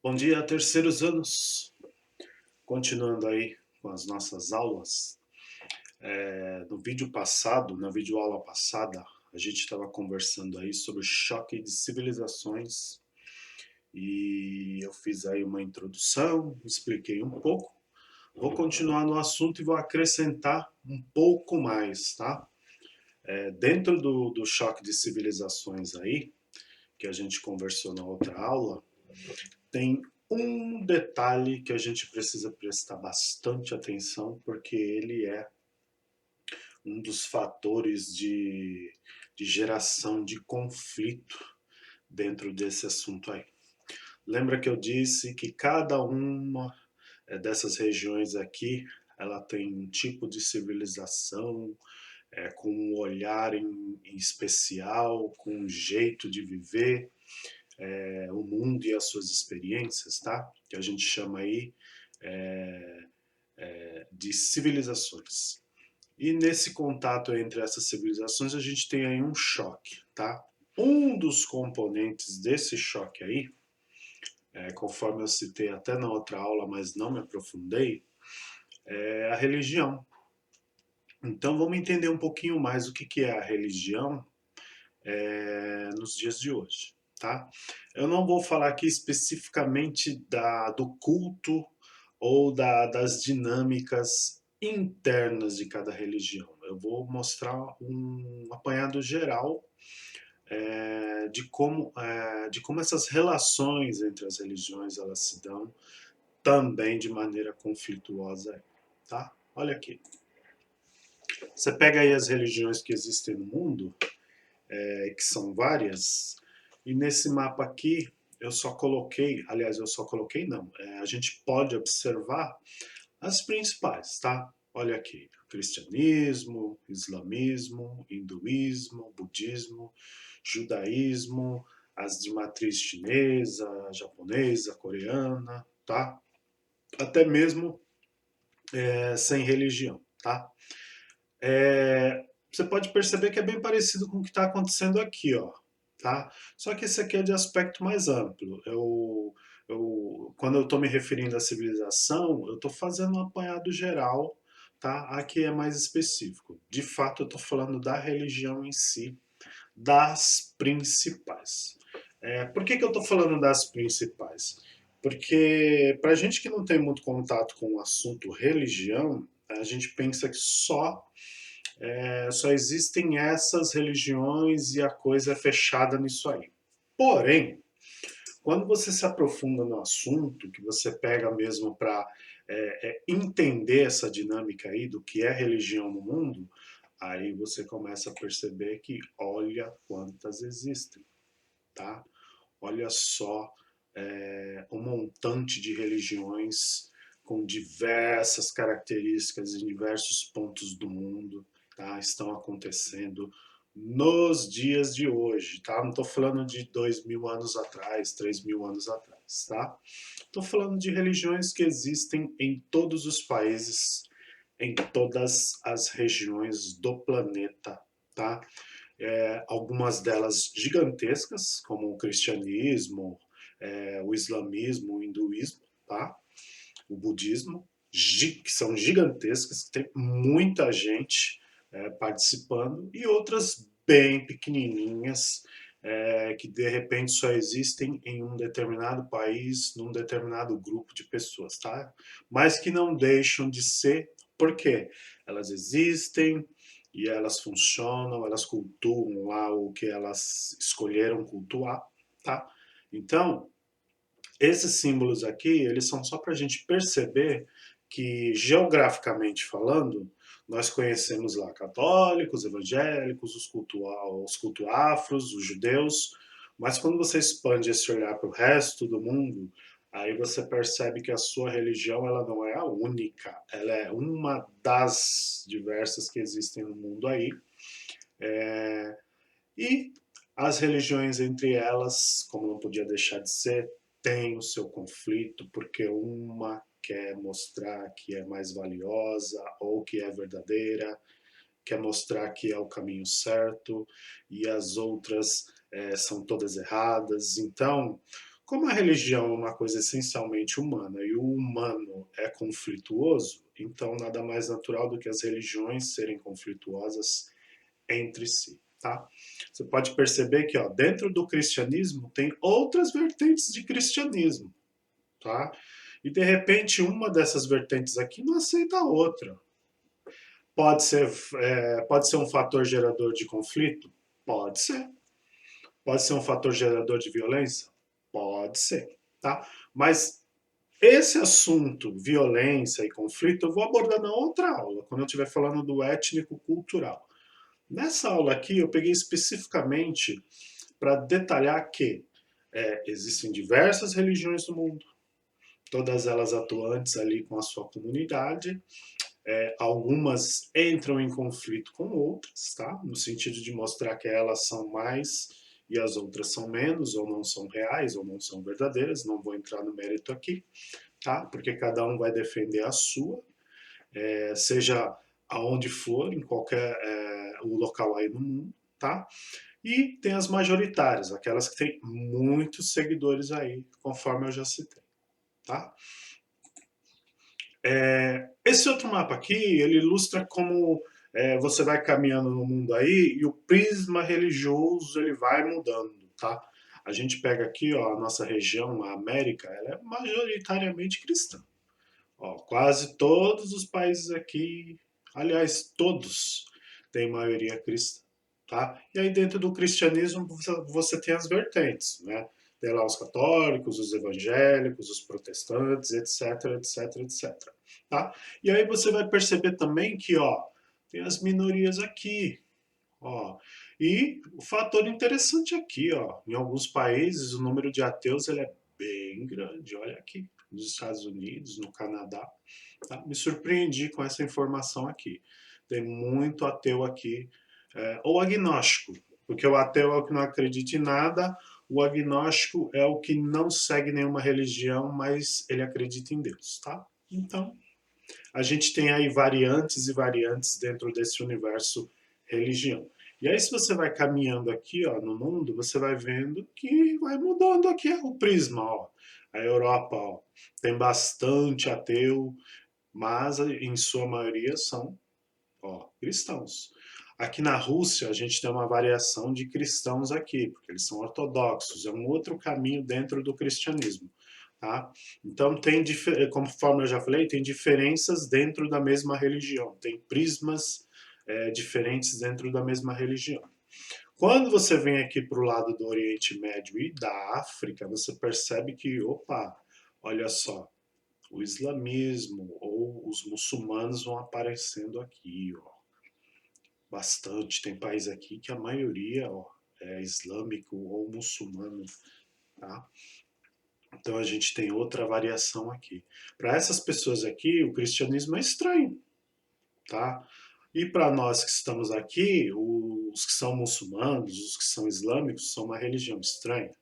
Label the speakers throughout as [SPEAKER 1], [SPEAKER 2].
[SPEAKER 1] Bom dia, terceiros anos. Continuando aí com as nossas aulas. No vídeo passado, na videoaula passada, a gente estava conversando aí sobre o choque de civilizações e eu fiz aí uma introdução, expliquei um pouco. Vou continuar no assunto e vou acrescentar um pouco mais, tá? Dentro do choque de civilizações aí, que a gente conversou na outra aula, tem um detalhe que a gente precisa prestar bastante atenção, porque ele é um dos fatores de geração de conflito dentro desse assunto aí. Lembra que eu disse que cada uma dessas regiões aqui, ela tem um tipo de civilização, com um olhar em especial, com um jeito de viver, o mundo e as suas experiências, tá? Que a gente chama aí de civilizações. E nesse contato entre essas civilizações a gente tem aí um choque, tá? Um dos componentes desse choque aí, conforme eu citei até na outra aula, mas não me aprofundei, é a religião. Então vamos entender um pouquinho mais o que é a religião nos dias de hoje, tá? Eu não vou falar aqui especificamente do culto ou das dinâmicas internas de cada religião. Eu vou mostrar um apanhado geral de como essas relações entre as religiões elas se dão também de maneira conflituosa, tá? Olha aqui. Você pega aí as religiões que existem no mundo, que são várias, e nesse mapa aqui eu só coloquei, aliás, eu só coloquei não, a gente pode observar as principais, tá? Olha aqui, cristianismo, islamismo, hinduísmo, budismo, judaísmo, as de matriz chinesa, japonesa, coreana, tá? Até mesmo sem religião, tá? Você pode perceber que é bem parecido com o que está acontecendo aqui, ó, tá? Só que esse aqui é de aspecto mais amplo. Quando eu estou me referindo à civilização, eu estou fazendo um apanhado geral, tá? Aqui é mais específico. De fato, eu estou falando da religião em si, das principais. Por que eu estou falando das principais? Porque para gente que não tem muito contato com o assunto religião, a gente pensa que só existem essas religiões e a coisa é fechada nisso aí. Porém, quando você se aprofunda no assunto, que você pega mesmo para entender essa dinâmica aí do que é religião no mundo, aí você começa a perceber que olha quantas existem, tá? Olha só um montante de religiões com diversas características em diversos pontos do mundo, tá? Estão acontecendo nos dias de hoje, tá? Não estou falando de 2.000 anos atrás, 3.000 anos atrás, tá? Estou falando de religiões que existem em todos os países, em todas as regiões do planeta, tá? Algumas delas gigantescas, como o cristianismo, o islamismo, o hinduísmo, tá? O budismo, que são gigantescas, que tem muita gente participando, e outras bem pequenininhas, que de repente só existem em um determinado país, num determinado grupo de pessoas, tá? Mas que não deixam de ser, porque elas existem e elas funcionam, elas cultuam lá o que elas escolheram cultuar, tá? Então, esses símbolos aqui, eles são só para a gente perceber que, geograficamente falando, nós conhecemos lá católicos, evangélicos, os culto-afros, os judeus, mas quando você expande esse olhar para o resto do mundo, aí você percebe que a sua religião ela não é a única, ela é uma das diversas que existem no mundo aí. E as religiões entre elas, como não podia deixar de ser, têm o seu conflito, porque uma quer mostrar que é mais valiosa ou que é verdadeira, quer mostrar que é o caminho certo, e as outras são todas erradas. Então, Como a religião é uma coisa essencialmente humana e o humano é conflituoso, então nada mais natural do que as religiões serem conflituosas entre si, tá? Você pode perceber que, ó, dentro do cristianismo tem outras vertentes de cristianismo, tá? E de repente uma dessas vertentes aqui não aceita a outra. Pode ser um fator gerador de conflito? Pode ser. Pode ser um fator gerador de violência? Pode ser, tá? Mas esse assunto, violência e conflito, eu vou abordar na outra aula, quando eu estiver falando do étnico-cultural. Nessa aula aqui, eu peguei especificamente para detalhar que existem diversas religiões no mundo, todas elas atuantes ali com a sua comunidade. Algumas entram em conflito com outras, tá? No sentido de mostrar que elas são mais e as outras são menos, ou não são reais, ou não são verdadeiras. Não vou entrar no mérito aqui, tá? Porque cada um vai defender a sua, seja aonde for, em qualquer o local aí no mundo, tá? E tem as majoritárias, aquelas que têm muitos seguidores aí, conforme eu já citei, tá? Esse outro mapa aqui, ele ilustra como você vai caminhando no mundo aí e o prisma religioso ele vai mudando, tá? A gente pega aqui, ó, a nossa região, a América, ela é majoritariamente cristã. Ó, quase todos os países aqui, aliás, todos têm maioria cristã, tá? E aí dentro do cristianismo você tem as vertentes, né? Tem lá os católicos, os evangélicos, os protestantes, etc, etc, etc, tá? E aí você vai perceber também que, ó, tem as minorias aqui, ó. E o fator interessante aqui, ó, em alguns países o número de ateus ele é bem grande, olha aqui, nos Estados Unidos, no Canadá, tá? Me surpreendi com essa informação aqui. Tem muito ateu aqui, ou agnóstico, porque o ateu é o que não acredita em nada, o agnóstico é o que não segue nenhuma religião, mas ele acredita em Deus, tá? Então, a gente tem aí variantes e variantes dentro desse universo religião. E aí, se você vai caminhando aqui ó, no mundo, você vai vendo que vai mudando aqui o prisma. Ó. A Europa ó, tem bastante ateu, mas em sua maioria são cristãos. Aqui na Rússia, a gente tem uma variação de cristãos aqui, porque eles são ortodoxos, é um outro caminho dentro do cristianismo. Tá? Então, conforme eu já falei, tem diferenças dentro da mesma religião, tem prismas diferentes dentro da mesma religião. Quando você vem aqui para o lado do Oriente Médio e da África, você percebe que, opa, olha só, o islamismo ou os muçulmanos vão aparecendo aqui, ó, bastante. Tem país aqui que a maioria ó, é islâmico ou muçulmano, tá? Então a gente tem outra variação aqui. Para essas pessoas aqui, o cristianismo é estranho, tá? E para nós que estamos aqui, os que são muçulmanos, os que são islâmicos, são uma religião estranha,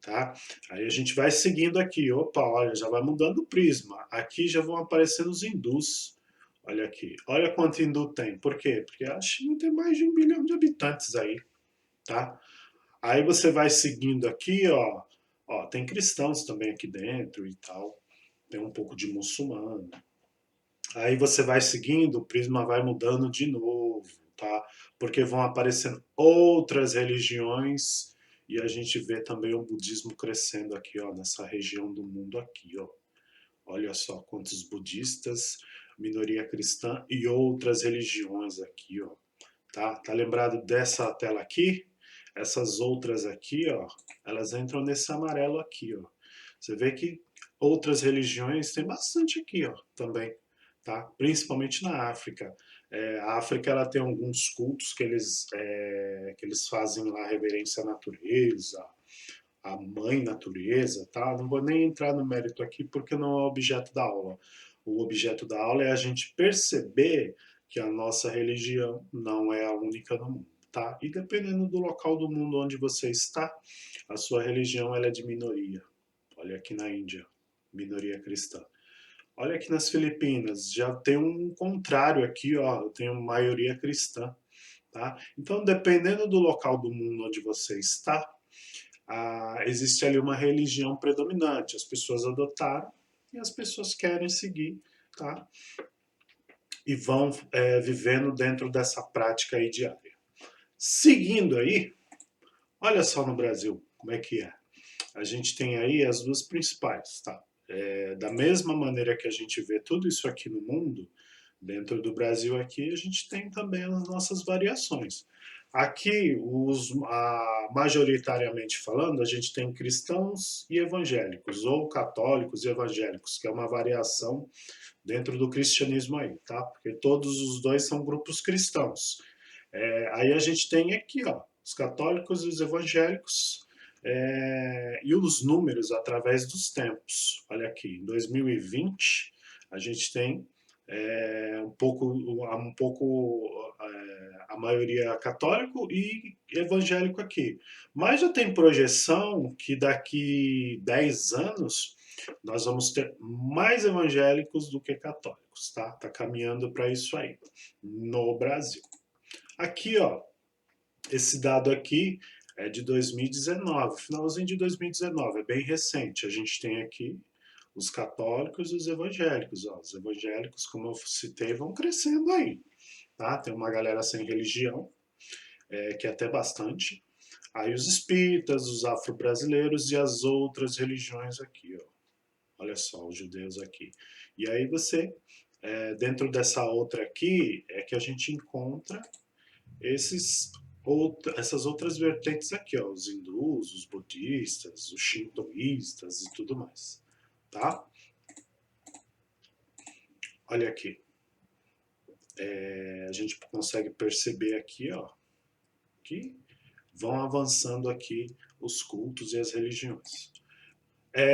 [SPEAKER 1] tá? Aí a gente vai seguindo aqui, opa, olha, já vai mudando o prisma. Aqui já vão aparecendo os hindus. Olha aqui, olha quanto hindu tem. Por quê? Porque a China tem mais de 1 bilhão de habitantes aí, tá? Aí você vai seguindo aqui, ó, tem cristãos também aqui dentro e tal, tem um pouco de muçulmano. Aí você vai seguindo, o prisma vai mudando de novo, tá? Porque vão aparecendo outras religiões e a gente vê também o budismo crescendo aqui, ó, nessa região do mundo aqui, ó. Olha só quantos budistas, minoria cristã e outras religiões aqui, ó. Tá? Tá lembrado dessa tela aqui? Essas outras aqui, ó, elas entram nesse amarelo aqui, ó. Você vê que outras religiões tem bastante aqui, ó, também, tá? Principalmente na África. A África ela tem alguns cultos que eles fazem lá reverência à natureza, à mãe natureza, tá? Não vou nem entrar no mérito aqui porque não é o objeto da aula. O objeto da aula é a gente perceber que a nossa religião não é a única no mundo, tá? E dependendo do local do mundo onde você está, a sua religião ela é de minoria. Olha aqui na Índia, minoria cristã. Olha aqui nas Filipinas, já tem um contrário aqui, ó, tem uma maioria cristã, tá? Então, dependendo do local do mundo onde você está, existe ali uma religião predominante, as pessoas adotaram e as pessoas querem seguir, tá? E vão vivendo dentro dessa prática aí diária. Seguindo aí, olha só no Brasil como é que é. A gente tem aí as duas principais, tá? Da mesma maneira que a gente vê tudo isso aqui no mundo, dentro do Brasil aqui, a gente tem também as nossas variações. Aqui, majoritariamente falando, a gente tem cristãos e evangélicos, ou católicos e evangélicos, que é uma variação dentro do cristianismo aí, tá? Porque todos os dois são grupos cristãos. Aí a gente tem aqui, ó, os católicos e os evangélicos, e os números através dos tempos. Olha aqui, em 2020 a gente tem a maioria católico e evangélico aqui. Mas já tem projeção que daqui 10 anos nós vamos ter mais evangélicos do que católicos, tá? Tá caminhando para isso aí no Brasil. Aqui, ó, esse dado aqui é de 2019, finalzinho de 2019, é bem recente. A gente tem aqui os católicos e os evangélicos. Ó. Os evangélicos, como eu citei, vão crescendo aí. Tá? Tem uma galera sem religião, que é até bastante. Aí os espíritas, os afro-brasileiros e as outras religiões aqui. Ó. Olha só, os judeus aqui. E aí você, dentro dessa outra aqui, é que a gente encontra essas outras vertentes aqui, ó, os hindus, os budistas, os shintoístas e tudo mais, tá? Olha aqui, a gente consegue perceber aqui, ó, que vão avançando aqui os cultos e as religiões.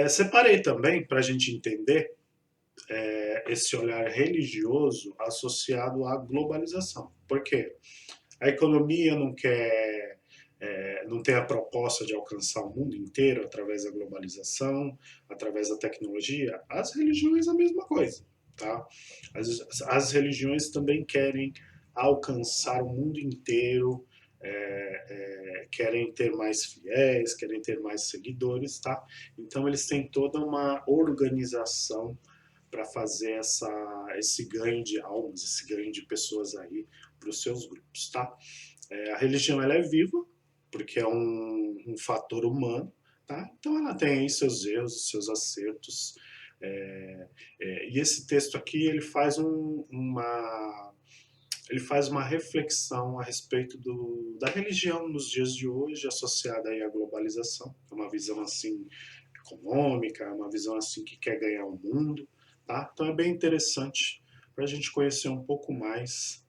[SPEAKER 1] Separei também para a gente entender esse olhar religioso associado à globalização. Por quê? A economia não tem a proposta de alcançar o mundo inteiro através da globalização, através da tecnologia. As religiões a mesma coisa, tá? As religiões também querem alcançar o mundo inteiro, querem ter mais fiéis, querem ter mais seguidores, tá? Então eles têm toda uma organização para fazer esse ganho de almas, esse ganho de pessoas aí para os seus grupos, tá? A religião ela é viva, porque é um fator humano, tá? Então ela tem aí seus erros, seus acertos. E esse texto aqui ele faz uma reflexão a respeito da religião nos dias de hoje, associada aí à globalização, é uma visão assim econômica, uma visão assim que quer ganhar o mundo, tá? Então é bem interessante para a gente conhecer um pouco mais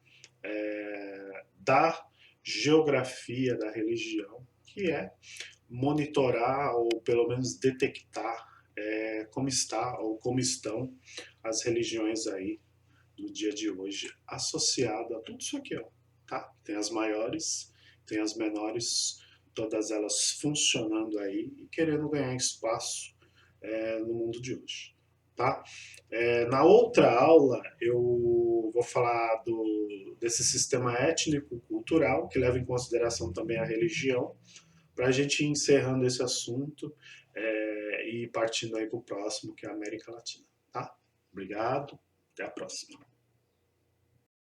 [SPEAKER 1] da geografia da religião, que é monitorar ou pelo menos detectar como está ou como estão as religiões aí do dia de hoje associado a tudo isso aqui, ó, tá? Tem as maiores, tem as menores, todas elas funcionando aí e querendo ganhar espaço no mundo de hoje, tá? Na outra aula eu vou falar desse sistema étnico-cultural que leva em consideração também a religião, para a gente ir encerrando esse assunto e partindo aí para o próximo, que é a América Latina, tá? Obrigado, até a próxima.